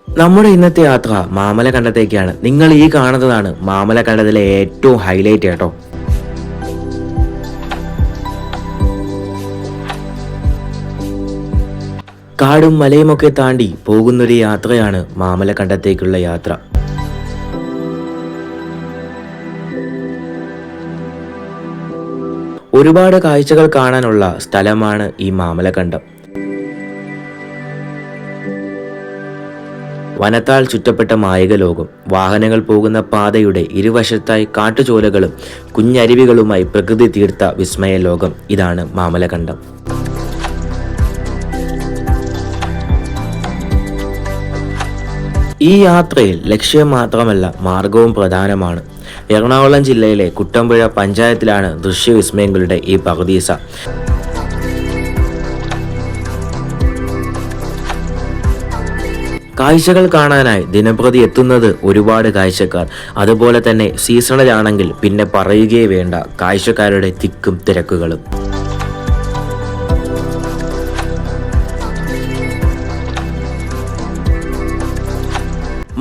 നമ്മുടെ ഇന്നത്തെ യാത്ര മാമലക്കണ്ടത്തേക്കാണ്. നിങ്ങൾ ഈ കാണുന്നതാണ് മാമലക്കണ്ടത്തിലെ ഏറ്റവും ഹൈലൈറ്റ് കേട്ടോ. കാടും മലയുമൊക്കെ താണ്ടി പോകുന്നൊരു യാത്രയാണ് മാമലക്കണ്ടത്തേക്കുള്ള യാത്ര. ഒരുപാട് കാഴ്ചകൾ കാണാനുള്ള സ്ഥലമാണ് ഈ മാമലക്കണ്ടം. വനത്താൽ ചുറ്റപ്പെട്ട മായിക ലോകം. വാഹനങ്ങൾ പോകുന്ന പാതയുടെ ഇരുവശത്തായി കാട്ടുചോലകളും കുഞ്ഞരുവികളുമായി പ്രകൃതി തീർത്ത വിസ്മയ ലോകം. ഇതാണ് മാമലക്കണ്ടം. ഈ യാത്രയിൽ ലക്ഷ്യം മാത്രമല്ല, മാർഗവും പ്രധാനമാണ്. എറണാകുളം ജില്ലയിലെ കുട്ടമ്പുഴ പഞ്ചായത്തിലാണ് ദൃശ്യവിസ്മയങ്ങളുടെ ഈ പറുദീസ. കാഴ്ചകൾ കാണാനായി ദിനപ്രതി എത്തുന്നത് ഒരുപാട് കാഴ്ചക്കാർ. അതുപോലെ തന്നെ സീസണിലാണെങ്കിൽ പിന്നെ പറയുകയേ വേണ്ട, കാഴ്ചക്കാരുടെ തിക്കും തിരക്കുകളും.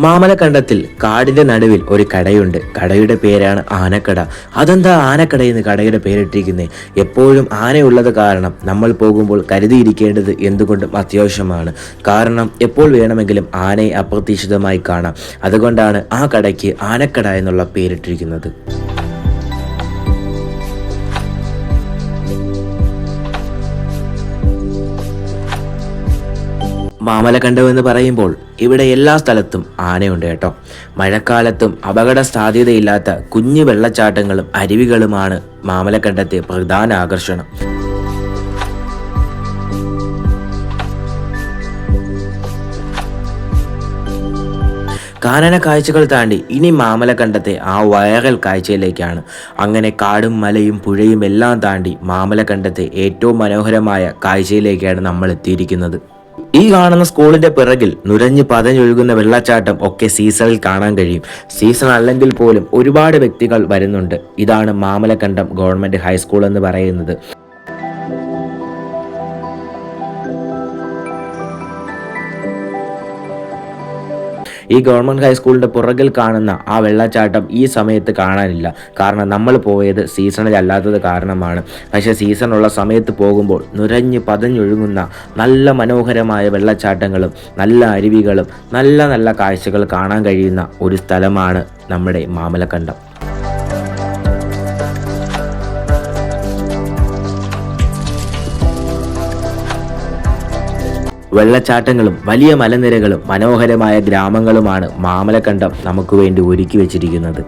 മാമലക്കണ്ടത്തിൽ കാടിന്റെ നടുവിൽ ഒരു കടയുണ്ട്. കടയുടെ പേരാണ് ആനക്കട. അതെന്താ ആനക്കടയെന്ന് കടയുടെ പേരിട്ടിരിക്കുന്നത്? എപ്പോഴും ആനയുള്ളത് കാരണം നമ്മൾ പോകുമ്പോൾ കരുതിയിരിക്കേണ്ടത് എന്തുകൊണ്ടും അത്യാവശ്യമാണ്. കാരണം എപ്പോൾ വേണമെങ്കിലും ആനയെ അപ്രതീക്ഷിതമായി കാണാം. അതുകൊണ്ടാണ് ആ കടയ്ക്ക് ആനക്കട എന്നുള്ള പേരിട്ടിരിക്കുന്നത്. മാമലക്കണ്ടം എന്ന് പറയുമ്പോൾ ഇവിടെ എല്ലാ സ്ഥലത്തും ആനയുണ്ട് കേട്ടോ. മഴക്കാലത്തും അപകട സാധ്യതയില്ലാത്ത കുഞ്ഞു വെള്ളച്ചാട്ടങ്ങളും അരുവികളുമാണ് മാമലക്കണ്ടത്തെ പ്രധാന ആകർഷണം. കാനന കാഴ്ചകൾ താണ്ടി ഇനി മാമലക്കണ്ടത്തെ ആ വൈറൽ കാഴ്ചയിലേക്കാണ്. അങ്ങനെ കാടും മലയും പുഴയും എല്ലാം താണ്ടി മാമലക്കണ്ടത്തെ ഏറ്റവും മനോഹരമായ കാഴ്ചയിലേക്കാണ് നമ്മൾ എത്തിയിരിക്കുന്നത്. ഈ കാണുന്ന സ്കൂളിന്റെ പിറകിൽ നുരഞ്ഞ് പതഞ്ഞൊഴുകുന്ന വെള്ളച്ചാട്ടം ഒക്കെ സീസണിൽ കാണാൻ കഴിയും. സീസൺ അല്ലെങ്കിൽ പോലും ഒരുപാട് വ്യക്തികൾ വരുന്നുണ്ട്. ഇതാണ് മാമലക്കണ്ടം ഗവൺമെന്റ് ഹൈസ്കൂൾ എന്ന് പറയുന്നത്. ഈ ഗവൺമെൻറ് ഹൈസ്കൂളിൻ്റെ പുറകിൽ കാണുന്ന ആ വെള്ളച്ചാട്ടം ഈ സമയത്ത് കാണാനില്ല. കാരണം നമ്മൾ പോയത് സീസണിൽ അല്ലാത്തത് കാരണമാണ്. പക്ഷേ സീസണുള്ള സമയത്ത് പോകുമ്പോൾ നുരഞ്ഞ് പതഞ്ഞൊഴുകുന്ന നല്ല മനോഹരമായ വെള്ളച്ചാട്ടങ്ങളും നല്ല അരുവികളും നല്ല നല്ല കാഴ്ചകൾ കാണാൻ കഴിയുന്ന ഒരു സ്ഥലമാണ് നമ്മുടെ മാമലക്കണ്ടം. വെള്ളച്ചാട്ടങ്ങളും വലിയ മലനിരകളും മനോഹരമായ ഗ്രാമങ്ങളുമാണ് മാമലക്കണ്ടം നമുക്ക് വേണ്ടി ഒരുക്കി വച്ചിരിക്കുന്നത്.